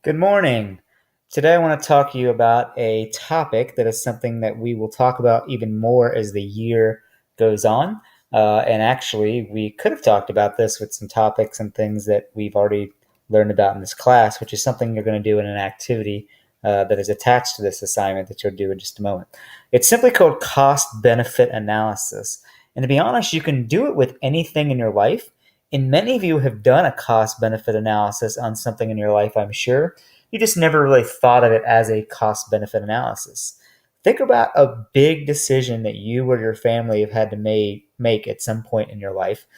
Good morning. Today I want to talk to you about a topic that is something that we will talk about even more as the year goes on. And actually, we could have talked about this with some topics and things that we've already learned about in this class, which is something you're going to do in an activity that is attached to this assignment that you'll do in just a moment. It's simply called cost benefit analysis. And to be honest, you can do it with anything in your life. And many of you have done a cost benefit analysis on something in your life, I'm sure. You just never really thought of it as a cost benefit analysis. Think about a big decision that you or your family have had to make at some point in your life.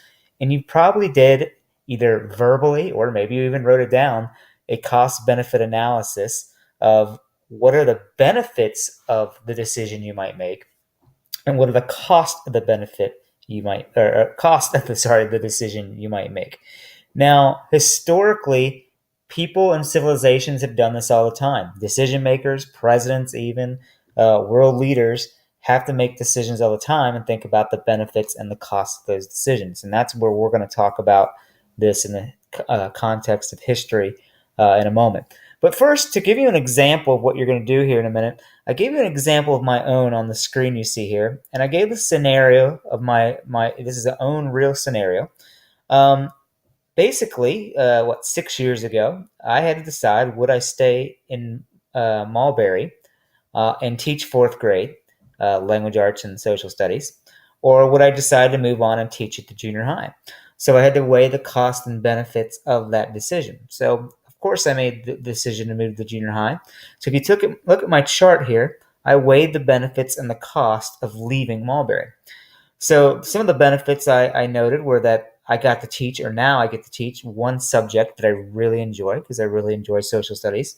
And you probably did either verbally or maybe you even wrote it down a cost benefit analysis of what are the benefits of the decision you might make and what are the cost of the benefit you might or cost of the decision you might make. Now, historically, people and civilizations have done this all the time. Decision makers, presidents, even world leaders have to make decisions all the time and think about the benefits and the cost of those decisions. And that's where we're going to talk about this in the context of history in a moment. But first, to give you an example of what you're going to do here in a minute, I gave you an example of my own on the screen you see here, and I gave the scenario of my. This is an own real scenario. Um, Basically, 6 years ago, I had to decide would I stay in Mulberry and teach fourth grade language arts and social studies, or would I decide to move on and teach at the junior high? So I had to weigh the cost and benefits of that decision. So of course I made the decision to move to the junior high. So if you look at my chart here, I weighed the benefits and the cost of leaving Mulberry. So some of the benefits I noted were that I got to teach, or now I get to teach one subject that I really enjoy because I really enjoy social studies.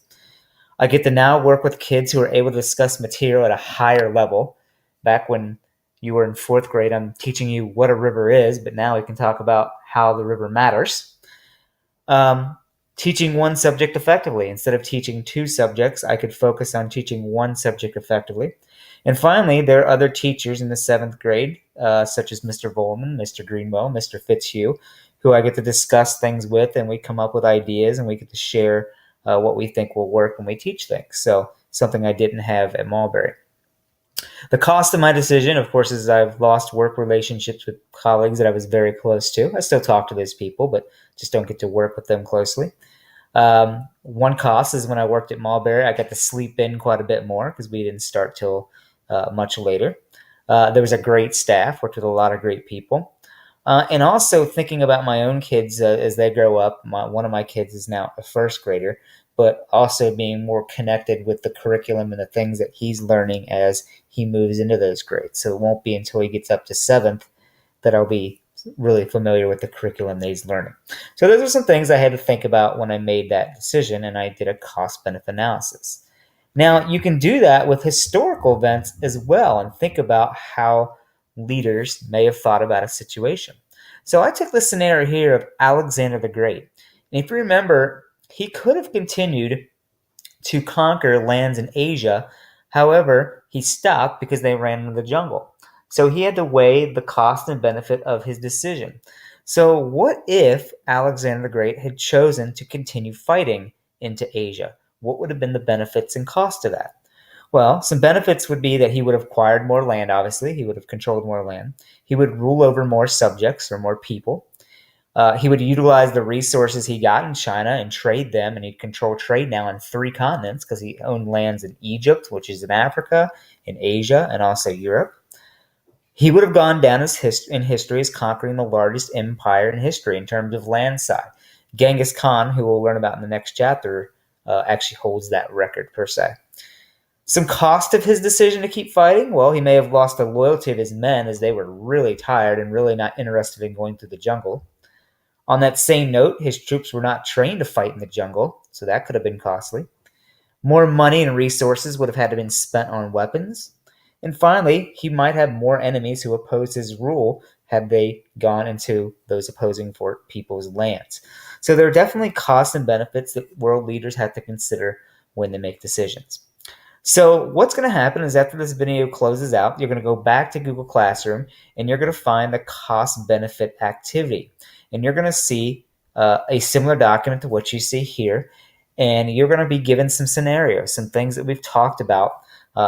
I get to now work with kids who are able to discuss material at a higher level. Back when you were in fourth grade, I'm teaching you what a river is, but now we can talk about how the river matters. Um, Teaching one subject effectively. Instead of teaching two subjects, I could focus on teaching one subject effectively. And finally, there are other teachers in the seventh grade, such as Mr. Volman, Mr. Greenwell, Mr. Fitzhugh, who I get to discuss things with, and we come up with ideas, and we get to share what we think will work when we teach things. So something I didn't have at Mulberry. The cost of my decision, of course, is I've lost work relationships with colleagues that I was very close to. I still talk to those people, but just don't get to work with them closely. One cost is when I worked at Mulberry, I got to sleep in quite a bit more because we didn't start till much later. There was a great staff, worked with a lot of great people. And also thinking about my own kids as they grow up. One of my kids is now a first grader, but also being more connected with the curriculum and the things that he's learning as he moves into those grades. So it won't be until he gets up to seventh that I'll be really familiar with the curriculum that he's learning. So those are some things I had to think about when I made that decision, and I did a cost benefit analysis. Now, you can do that with historical events as well and think about how leaders may have thought about a situation. So I took the scenario here of Alexander the Great. And if you remember, he could have continued to conquer lands in Asia. However, he stopped because they ran into the jungle. So he had to weigh the cost and benefit of his decision. So, what if Alexander the Great had chosen to continue fighting into Asia? What would have been the benefits and cost of that? Well, some benefits would be that he would have acquired more land, obviously. He would have controlled more land. He would rule over more subjects or more people. He would utilize the resources he got in China and trade them, and he'd control trade now on three continents because he owned lands in Egypt, which is in Africa, in Asia, and also Europe. He would have gone down in history as conquering the largest empire in history in terms of land size. Genghis Khan, who we'll learn about in the next chapter, actually holds that record per se. Some cost of his decision to keep fighting? Well, he may have lost the loyalty of his men as they were really tired and really not interested in going through the jungle. On that same note, his troops were not trained to fight in the jungle, so that could have been costly. More money and resources would have had to been spent on weapons. And finally, he might have more enemies who opposed his rule had they gone into those opposing for people's lands. So there are definitely costs and benefits that world leaders have to consider when they make decisions. So what's going to happen is after this video closes out, you're going to go back to Google Classroom and you're going to find the cost benefit activity. And you're going to see a similar document to what you see here. And you're going to be given some scenarios, some things that we've talked about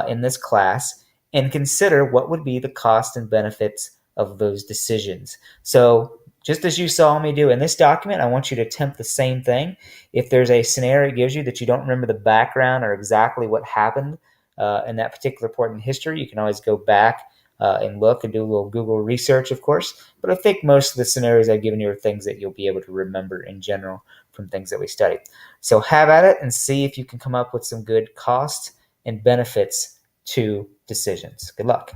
in this class, and consider what would be the cost and benefits of those decisions. So just as you saw me do in this document, I want you to attempt the same thing. If there's a scenario it gives you that you don't remember the background or exactly what happened in that particular point in history, you can always go back and look and do a little Google research, of course. But I think most of the scenarios I've given you are things that you'll be able to remember in general from things that we studied. So have at it and see if you can come up with some good costs and benefits to decisions. Good luck.